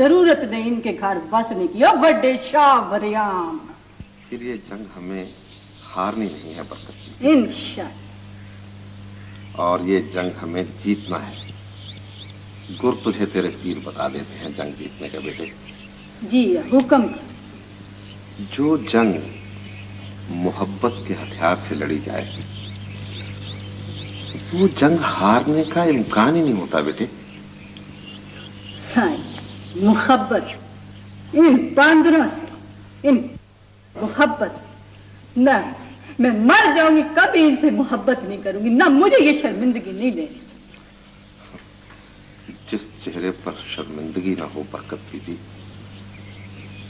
ضرورت نہیں ان کے گھر بسنے کی. بڑے شاہ وریام. پھر یہ جنگ ہمیں ہارنی نہیں ہے برکت کی. انشاءاللہ. اور یہ جنگ ہمیں جیتنا ہے. گر تجھے تیرے پیر بتا دیتے ہیں جنگ جیتنے کے بیٹے. جی حکم. جو جنگ محبت کے ہتھیار سے لڑی جائے وہ جنگ ہارنے کا امکان ہی نہیں ہوتا بیٹے. سائیں محبت ان باندروں سے ان محبت نہ میں مر جاؤں گی کبھی ان سے محبت نہیں کروں گی. نہ مجھے یہ شرمندگی نہیں لینی. جس چہرے پر شرمندگی نہ ہو برکت بی بی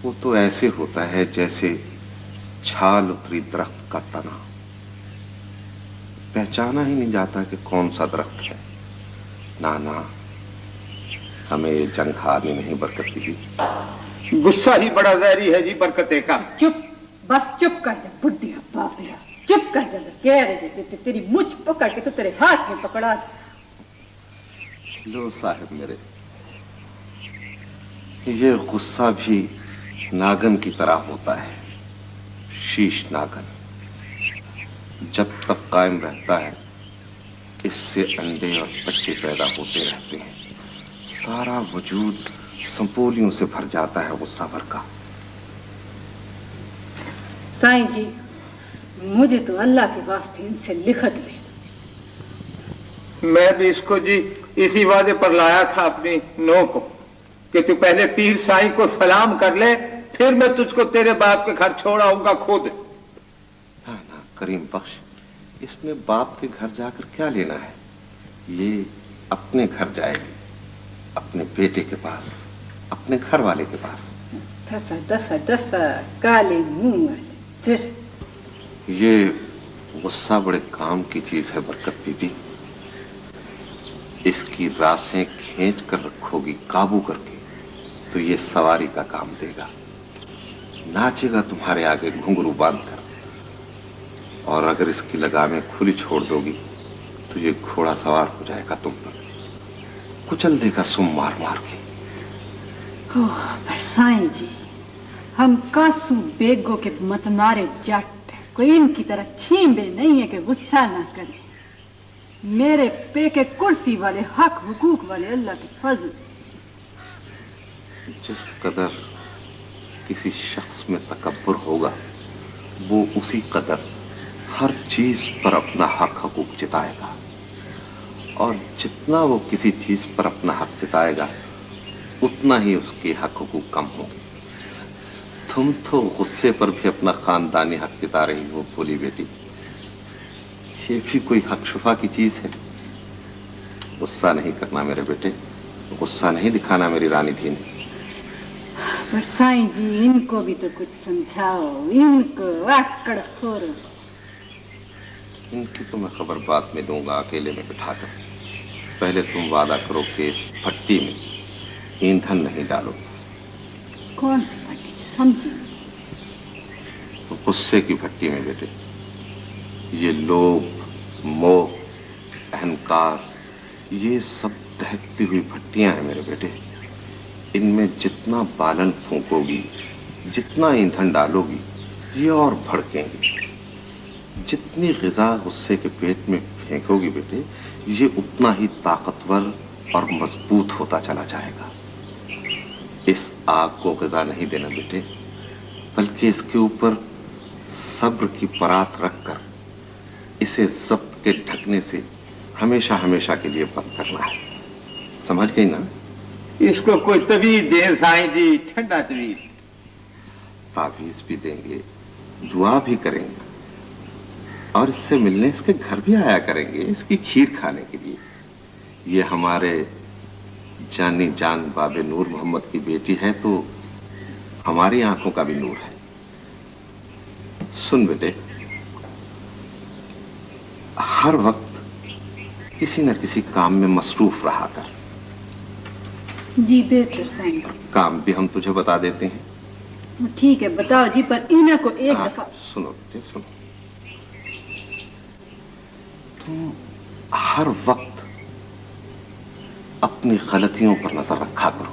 وہ تو ایسے ہوتا ہے جیسے چھال اتری درخت کا تنا. پہچانا ہی نہیں جاتا کہ کون سا درخت ہے. نانا ہمیں یہ جنگ ہارنی نہیں برکت بی بی. غصہ ہی بڑا زہری ہے جی برکتے کا. چپ بس چپ کر جا بڈھیا بابیا. چپ کر جا. کہہ رہے تھے تیری مجھ پکڑ کے تو تیرے ہاتھ میں پکڑا. لو صاحب میرے یہ غصہ بھی ناگن کی طرح ہوتا ہے. شیش ناگن جب تک قائم رہتا ہے اس سے انڈے اور بچے پیدا ہوتے رہتے ہیں. سارا وجود سنپولیوں سے بھر جاتا ہے غصہ بھر کا. سائیں جی مجھے تو اللہ کے واسطے ان سے لکھت لے. میں بھی اس کو جی اسی وعدے پر لایا تھا اپنی نو کو کہ تو پہلے پیر سائیں کو سلام کر لے پھر میں تجھ کو تیرے باپ کے گھر چھوڑ آؤں گا خود. نا کریم بخش اس نے باپ کے گھر جا کر کیا لینا ہے. یہ اپنے گھر جائے گی اپنے بیٹے کے پاس اپنے گھر والے کے پاس. دفع دفع دفع کالے منہ والے. یہ غصہ بڑے کام کی چیز ہے برکت بی بی. اس کی راسیں کھینچ کر رکھو گی قابو کر کے تو یہ سواری کا کام دے گا. ناچے گا تمہارے آگے گھنگرو باندھ کر. اور اگر اس کی لگامیں کھلی چھوڑ دو گی تو یہ گھوڑا سوار ہو جائے گا تم پر. کچل دے گا سم مار مار کے. سائیں جی ہم کاسو بیگوں کے متنارے جٹ کوئی ان کی طرح چھینبے نہیں ہے کہ غصہ نہ کرے. میرے پے کے کرسی والے حق حقوق والے اللہ کے فضل سے. جس قدر کسی شخص میں تکبر ہوگا وہ اسی قدر ہر چیز پر اپنا حق حقوق جتائے گا. اور جتنا وہ کسی چیز پر اپنا حق جتائے گا اتنا ہی اس کے حق حقوق کم ہوں گے. تم تو غصے پر بھی اپنا خاندانی حق جتا رہی ہو بھولی بیٹی. یہ بھی کوئی حق شفا کی چیز ہے. غصہ نہیں کرنا میرے بیٹے. غصہ نہیں دکھانا میری رانی دھی نے. پر سائیں جی ان کو بھی تو کچھ سمجھاؤ. ان کو آکڑ خور. ان کی تو میں خبر بعد میں دوں گا اکیلے میں بٹھا کر. پہلے تم وعدہ کرو کہ اس بھٹی میں ایندھن نہیں ڈالو. کون سی بھٹی سمجھی؟ غصے کی بھٹی میں بیٹے. یہ لوگ موہ اہنکار یہ سب دہکتی ہوئی بھٹیاں ہیں میرے بیٹے. ان میں جتنا بالن پھونکو گی جتنا ایندھن ڈالو گی یہ اور بھڑکیں گی. جتنی غذا غصے کے پیٹ میں پھینکو گی بیٹے یہ اتنا ہی طاقتور اور مضبوط ہوتا چلا جائے گا. اس آگ کو غذا نہیں دینا بیٹے بلکہ اس کے اوپر صبر کی پرات رکھ کر اسے ضبط کے ڈھکنے سے ہمیشہ ہمیشہ کے لیے بند کرنا ہے. سمجھ گئی نا؟ اس کو کوئی طویل دیں سائیں جی ٹھنڈا طویل. تعویذ بھی دیں گے دعا بھی کریں گے اور اس سے ملنے اس کے گھر بھی آیا کریں گے اس کی کھیر کھانے کے لیے. یہ ہمارے جانی جان باب نور محمد کی بیٹی ہے تو ہماری آنکھوں کا بھی نور ہے. سن بیٹے ہر وقت کسی نہ کسی کام میں مصروف رہا کر. جی بہتر سائیں جی. کام بھی ہم تجھے بتا دیتے ہیں. ٹھیک ہے بتاؤ جی پر انہیں کو ایک دفعہ. سنو بیٹے سنو. تم ہر وقت اپنی غلطیوں پر نظر رکھا کرو.